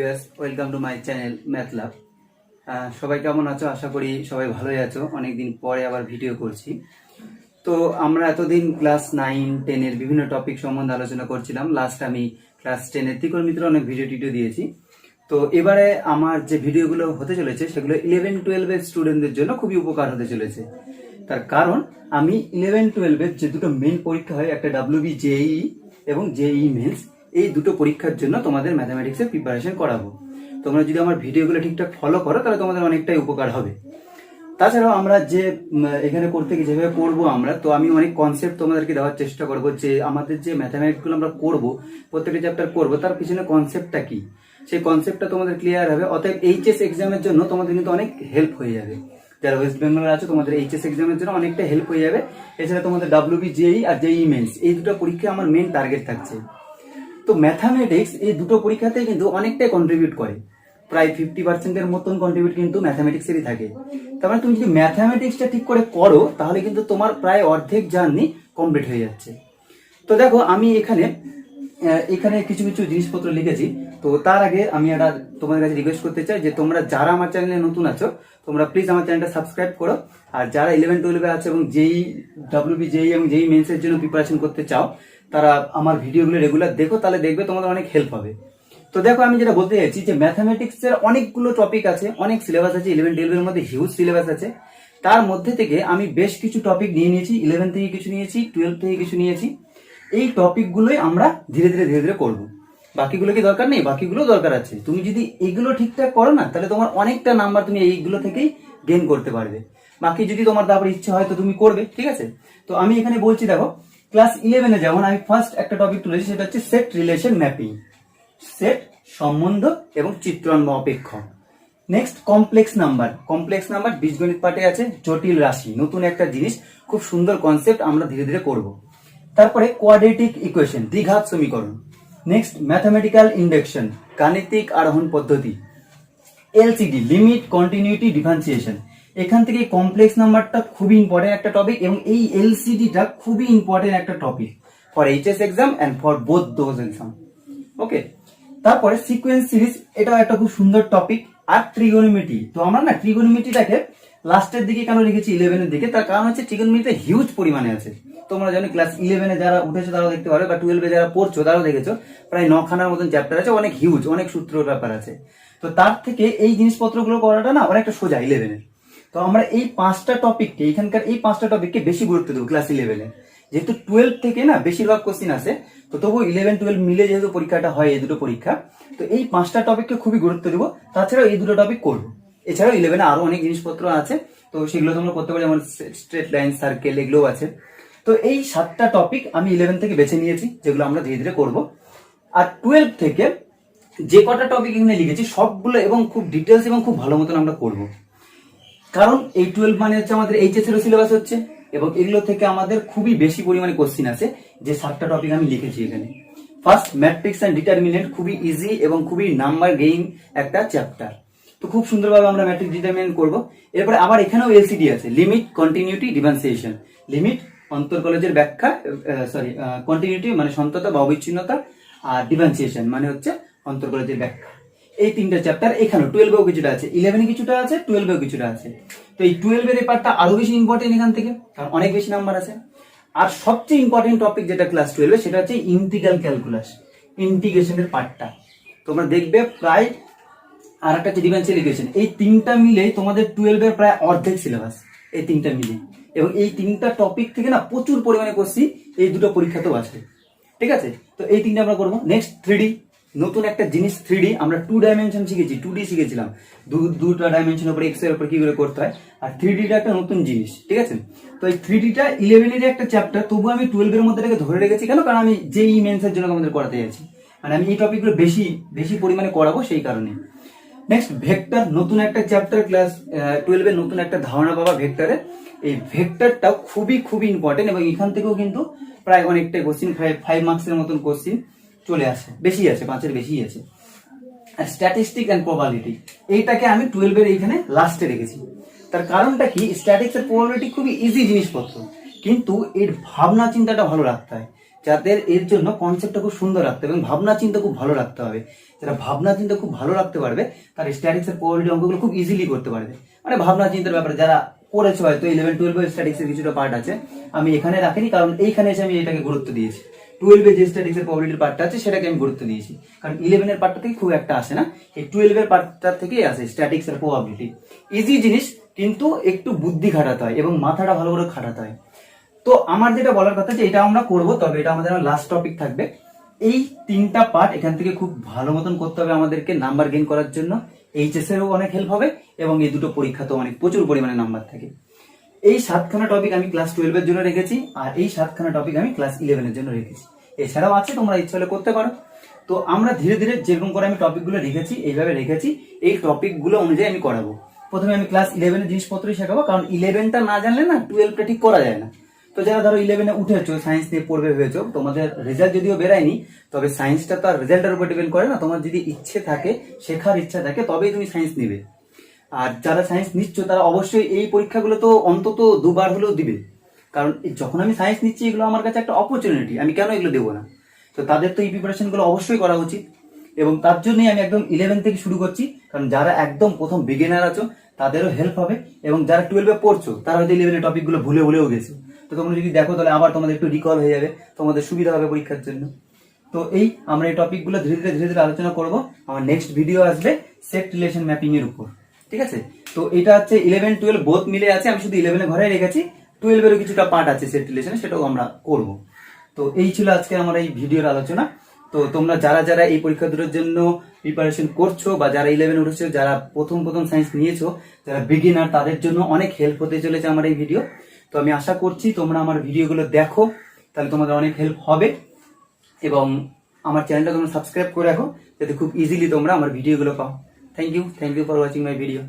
Viewers, welcome to my channel Math Love. সবাই কেমন আছো? আশা করি সবাই ভালোই আছো। অনেকদিন পরে আবার ভিডিও করছি। তো আমরা এতদিন ক্লাস 9-10 বিভিন্ন টপিক সম্বন্ধে আলোচনা করছিলাম। লাস্ট আমি ক্লাস 10 ত্রিকোণমিতির অনেক ভিডিও দিয়েছি। তো এবারে আমার যে ভিডিওগুলো হতে চলেছে সেগুলো 11-12 স্টুডেন্টদের জন্য খুবই উপকার হতে চলেছে। তার কারণ আমি 11-12 যে দুটো মেন পরীক্ষা হয়, একটা WBJEE এবং JEE মেন্স, এই দুটো পরীক্ষার জন্য তোমাদের ম্যাথামেটিক্সের প্রিপারেশন করাবো। তোমরা যদি আমার ভিডিওগুলো ঠিকঠাক ফলো করো তাহলে তোমাদের অনেকটাই উপকার হবে। তাছাড়াও আমরা যে এখানে করতে গিয়ে যেভাবে পড়বো আমরা, তো আমি অনেক কনসেপ্ট তোমাদেরকে দেওয়ার চেষ্টা করবো, যে আমাদের যে ম্যাথামেটিক্সগুলো আমরা করবো, প্রত্যেকটা চ্যাপ্টার করবো, তার পিছনে কনসেপ্টটা কি, সেই কনসেপ্টটা তোমাদের ক্লিয়ার হবে। অতএব এইচএস এক্সামের জন্য তোমাদের কিন্তু অনেক হেল্প হয়ে যাবে। যারা ওয়েস্ট বেঙ্গলের আছে তোমাদের এইচএস এক্সামের জন্য অনেকটা হেল্প হয়ে যাবে। এছাড়া তোমাদের WBJEE আর JEE মেন্স, এই দুটো পরীক্ষা আমার মেন টার্গেট থাকছে। তো ম্যাথামেটিক্স এই দুটো পরীক্ষাতে কিন্তু অনেকটাই কন্ট্রিবিউট করে, প্রায় 50% মতন কন্ট্রিবিউট কিন্তু ম্যাথামেটিক্সেরই থাকে। তার মানে তুমি যদি ম্যাথামেটিক্সটা ঠিক করে করো তাহলে কিন্তু তোমার প্রায় অর্ধেক জার্নি কমপ্লিট হয়ে যাচ্ছে। তো দেখো, আমি এখানে কিছু কিছু জিনিসপত্র লিখেছি। তো তার আগে আমি একটা তোমাদের কাছে রিকোয়েস্ট করতে চাই যে তোমরা যারা আমার চ্যানেলে নতুন আছো, তোমরা প্লিজ আমার চ্যানেলটা সাবস্ক্রাইব করো। আর যারা 11-12 আছে এবং WBJEE এবং JEE মেন্সের জন্য প্রিপারেশন করতে চাও, তারা আমার ভিডিওগুলো রেগুলার দেখো, তাহলে দেখবে তোমাদের অনেক হেল্প হবে। তো দেখো, আমি যেটা বলতে চাইছি যে ম্যাথামেটিক্স এর অনেকগুলো টপিক আছে, অনেক সিলেবাস আছে। 11-12 এর মধ্যে হিউজ সিলেবাস আছে। তার মধ্যে থেকে আমি বেশ কিছু টপিক নিয়ে নিয়েছি, 11 থেকে কিছু নিয়েছি, 12 থেকে কিছু নিয়েছি। এই টপিকগুলোই আমরা ধীরে ধীরে করব। বাকিগুলো কি দরকার নেই? বাকিগুলো দরকার আছে। তুমি যদি এইগুলো ঠিকঠাক করো না, তাহলে তোমার অনেকটা নাম্বার তুমি এইগুলো থেকেই গেইন করতে পারবে। বাকি যদি তোমার তারপর ইচ্ছে হয় তো তুমি করবে, ঠিক আছে? তো আমি এখানে বলছি, দেখো, ক্লাস 11-এ যেমন আমি ফার্স্ট একটা টপিক তুলেছি, সেটা হচ্ছে সেট রিলেশন ম্যাপিং, সেট সম্বন্ধ এবং চিত্রণ বা অপেক্ষক। নেক্সট কমপ্লেক্স নাম্বার বীজগণিত পাঠে আছে। জটিল রাশি, নতুন একটা জিনিস, খুব সুন্দর কনসেপ্ট, আমরা ধীরে ধীরে করব। তারপরে কোয়াড্রেটিক ইকুয়েশন, দ্বিঘাত সমীকরণ। নেক্সট ম্যাথামেটিক্যাল ইন্ডাকশন, গাণিতিক আরোহণ পদ্ধতি। LCD, limit, continuity, differentiation. এখান থেকে কমপ্লেক্স নাম্বারটা খুবই ইম্পর্টেন্ট একটা টপিক, এবং এই এলসিডিটা খুবই ইম্পর্টেন্ট একটা topic for HS exam and for both those exam. Okay, তারপরে সিকোয়েন্স সিরিজ, এটাও একটা খুব সুন্দর টপিক। আর ট্রিগোনোমেট্রি, তো আমরা না ট্রিগোনোমেট্রিটাকে লাস্টের দিকে কেন রেখেছি 11-এর দিকে, তার কারণ হচ্ছে ট্রিগোনোমেট্রিতে হিউজ পরিমাণে আছে। তোমরা জানো ক্লাস 11-এ যারা উঠেছো তারাও দেখতে পারো, বা 12-এ যারা পড়ছো তারাও দেখেছো, প্রায় 9খানার মতন চ্যাপ্টার আছে, অনেক হিউজ, অনেক সূত্রের ব্যাপার আছে। তো তার থেকে এই জিনিসপত্রগুলো করাটা না অনেকটা সোজা 11-এর। তো আমরা এই 5টা টপিককে, এখানকার এই 5টা টপিককে বেশি গুরুত্ব দেবো ক্লাস 11-এ। যেহেতু 12 থেকে না বেশিরভাগ কোশ্চিন আসে, তো তবু 11-12 মিলে যেহেতু পরীক্ষাটা হয়, এই দুটো পরীক্ষা, তো এই 5টা টপিককে খুবই গুরুত্ব দেবো। তাছাড়াও এই দুটো টপিক করবো। এছাড়াও 11-এ আরো অনেক জিনিসপত্র আছে, তো সেগুলো তোমরা করতে পারো, যেমন স্ট্রেট লাইন, সার্কেল, এগুলোও আছে। তো এই 7টা টপিক আমি 11 থেকে বেছে নিয়েছি, যেগুলো আমরা ধীরে ধীরে করবো। আর 12 থেকে যে কটা টপিক এখানে লিখেছি সবগুলো এবং খুব ডিটেলস এবং খুব ভালো মতন আমরা করবো। কারণ এই 12 মানে হচ্ছে আমাদের এইচএস এর সিলেবাস হচ্ছে, এবং এগুলো থেকে আমাদের খুবই বেশি পরিমাণে কোশ্চিন আছে। যে 7টা টপিক আমি লিখেছি এখানে, ফার্স্ট ম্যাট্রিক্স এন্ড ডিটারমিনেন্ট, খুবই ইজি এবং খুবই নাম্বার গেইন একটা চ্যাপ্টার। তো খুব সুন্দরভাবে আমরা ম্যাট্রিক্স ডিটারমিনেন্ট করবো। এরপরে আবার এখানেও এলসিডি আছে, লিমিট, কন্টিনিউটি, ডিফারেন্সিয়েশন। লিমিট অন্তর্কলেজের ব্যাখ্যা, কন্টিনিউটি মানে সন্ততা বা অবিচ্ছিন্নতা, আর ডিফারেন্সিয়েশন মানে হচ্ছে অন্তর্কলেজের ব্যাখ্যা। এই 3টা চ্যাপ্টার এখানেও 12-এও কিছুটা আছে, 11-এ কিছুটা আছে, 12-এও কিছুটা আছে। তো এই 12-এর এই পার্টটা আরো বেশি ইম্পর্টেন্ট এখান থেকে, কারণ অনেক বেশি নাম্বার আছে। আর সবচেয়ে ইম্পর্টেন্ট টপিক যেটা ক্লাস 12-এ, সেটা হচ্ছে ইন্টিগ্রাল ক্যালকুলাস, ইন্টিগ্রেশনের পার্টটা। তোমরা দেখবে প্রায়, আর একটা হচ্ছে ডিফারেন্সিয়াল ইকুয়েশন। এই 3টা মিলে তোমাদের 12-এর প্রায় অর্ধেক সিলেবাস, এই 3টা মিলে। এবং এই 3টা টপিক থেকে না প্রচুর পরিমাণে কোশ্চিন এই দুটো পরীক্ষাতেও আসে, ঠিক আছে? তো এই 3টা আমরা করবো। নেক্সট 3D, নতুন একটা জিনিস 3D। আমরা 2 ডাইমেনশন শিখেছি, 2D শিখেছিলাম, দুটা ডাইমেনশন উপরে এক্স এর উপর কি করে করতে হয়। আর 3Dটা একটা নতুন জিনিস, ঠিক আছে? তো এই 3Dটা 11-এর একটা চ্যাপ্টার, তবু আমি 12-এর মধ্যে এটাকে ধরে রেখেছি। কেন? কারণ আমি JEE মেন্সের জন্য আমাদের করাতে যাচ্ছি, মানে আমি এই টপিকগুলো বেশি পরিমাণে করাবো, সেই কারণে। নেক্সট ভেক্টর, নতুন একটা চ্যাপ্টার, ক্লাস 12-এর নতুন একটা ধারণা পাবা ভেক্টরের। এই ভেক্টরটাও খুবই ইম্পর্টেন্ট, এবং এখান থেকেও কিন্তু প্রায় অনেকটাই কোশ্চিন, 5 মার্কসের মতন কোশ্চিন চলে আসে, বেশি আছে, 5-এর বেশি আছে। আর স্ট্যাটিস্টিক এন্ড প্রবাবিলিটি, এইটাকে আমি 12-এর এইখানে লাস্টে রেখেছি। তার কারণটা কি, স্ট্যাটিক্স এর প্রবাবিলিটি খুবই ইজি জিনিসপত্র, কিন্তু এর ভাবনা চিন্তাটা ভালো রাখতে হয়। যাদের এর জন্য কনসেপ্টটা খুব সুন্দর রাখতে হবে এবং ভাবনা চিন্তা খুব ভালো রাখতে হবে। যারা ভাবনা চিন্তা খুব ভালো রাখতে পারবে তার স্ট্যাটিক্স এর প্রবাবিলিটি অঙ্কগুলো খুব ইজিলি করতে পারবে। মানে ভাবনা চিন্তার ব্যাপারে যারা করেছে হয়তো 11-12 স্ট্যাটিক্স এর কিছুটা পার্ট আছে, আমি এখানে রাখিনি কারণ এইখানে এসে আমি এটাকে গুরুত্ব দিয়েছি। 12 যে স্ট্যাটিক্স এর প্রবাবিলিটির পার্টটা আছে সেটাকে আমি গুরুত্ব দিয়েছি, কারণ 11 এর পার্টটা থেকে খুব একটা আসে না, এই 12 এর পার্টটা থেকেই আসে স্ট্যাটিক্স এর প্রবাবিলিটি। ইজি জিনিস, কিন্তু একটু বুদ্ধি খাটাতে হয় এবং মাথাটা ভালো করে খাটাতে হয়। তো আমার যেটা বলার কথা যে এটা আমরা করব, তবে এটা আমাদের লাস্ট টপিক থাকবে। এই 3টা পার্ট এখান থেকে খুব ভালো মতন করতে হবে আমাদেরকে নাম্বার গেইন করার জন্য। এইচএস এরও অনেক হেল্প হবে এবং এই দুটো পরীক্ষাতেও অনেক প্রচুর পরিমাণে নাম্বার থাকে। এই 7খানা টপিক আমি ক্লাস 12 এর জন্য রেখেছি, আর এই 7খানা টপিক আমি ক্লাস 11 এর জন্য রেখেছি। এছাড়াও আছে, তোমরা ইচ্ছা হলে করতে পারো। তো আমরা ধীরে ধীরে যেরকম করে আমি টপিকগুলো রেখেছি এইভাবে রেখেছি, এই টপিকগুলো অনুযায়ী আমি করাবো। প্রথমে আমি ক্লাস 11 এর জিনিসপত্রই শেখাবো, কারণ 11টা না জানলে না 12টা ঠিক করা যায় না। তো যারা ধরো 11 এ উঠেছো, সায়েন্স নিয়ে পড়বে ভেবেছো, তোমাদের রেজাল্ট যদিও বেরায়নি, তবে সায়েন্সটা তো আর রেজাল্টের উপর ডিপেন্ড করে না। তোমার যদি ইচ্ছে থাকে, শেখার ইচ্ছা থাকে, তবেই তুমি সায়েন্স নিবে। আর যারা সায়েন্স নিচ্ছ তারা অবশ্যই এই পরীক্ষাগুলো তো অন্তত 2বার হলেও দিবে, কারণ যখন আমি সায়েন্স নিচ্ছি এগুলো আমার কাছে একটা অপরচুনিটি, আমি কেন এগুলো দেবো না? তো তাদের তো এই প্রিপারেশন গুলো অবশ্যই করা উচিত, এবং তার জন্যই আমি একদম 11 থেকে শুরু করছি, কারণ যারা একদম প্রথম বিগিনার আছো তাদেরও হেল্প হবে, এবং যারা 12 পড়ছো তারা হয়তো 11 টপিক গুলো ভুলেও গেছো। তো তোমরা যদি দেখো তাহলে আবার তোমাদের একটু রিকল হয়ে যাবে, তোমাদের সুবিধা হবে পরীক্ষার জন্য। তো এই আমরা এই টপিক গুলো ধীরে ধীরে আলোচনা করব। আমার নেক্সট ভিডিও আসবে সেট রিলেশন ম্যাপিং এর উপর, ঠিক আছে? তো এটা হচ্ছে 11-12 বোথ মিলে আছে, আমি শুধু 11 ঘরে রেখেছি, 12 এরও কিছুটা পার্ট আছে সেট রিলেশনে, সেটাও আমরা করব। তো এই ছিল আজকে আমার এই ভিডিওর আলোচনা। তো তোমরা যারা এই পরীক্ষা দুটোর জন্য প্রিপারেশন করছো, বা যারা 11 উঠেছো, যারা প্রথম সায়েন্স নিয়েছো, যারা বিগিনার, তাদের জন্য অনেক হেল্প হতে চলেছে আমার এই ভিডিও। তো আমি আশা করছি তোমরা আমার ভিডিওগুলো দেখো, তাহলে তোমাদের অনেক হেল্প হবে। এবং আমার চ্যানেলটা তোমরা সাবস্ক্রাইব করে রাখো, যাতে খুব ইজিলি তোমরা আমার ভিডিওগুলো পাও। Thank you for watching my video.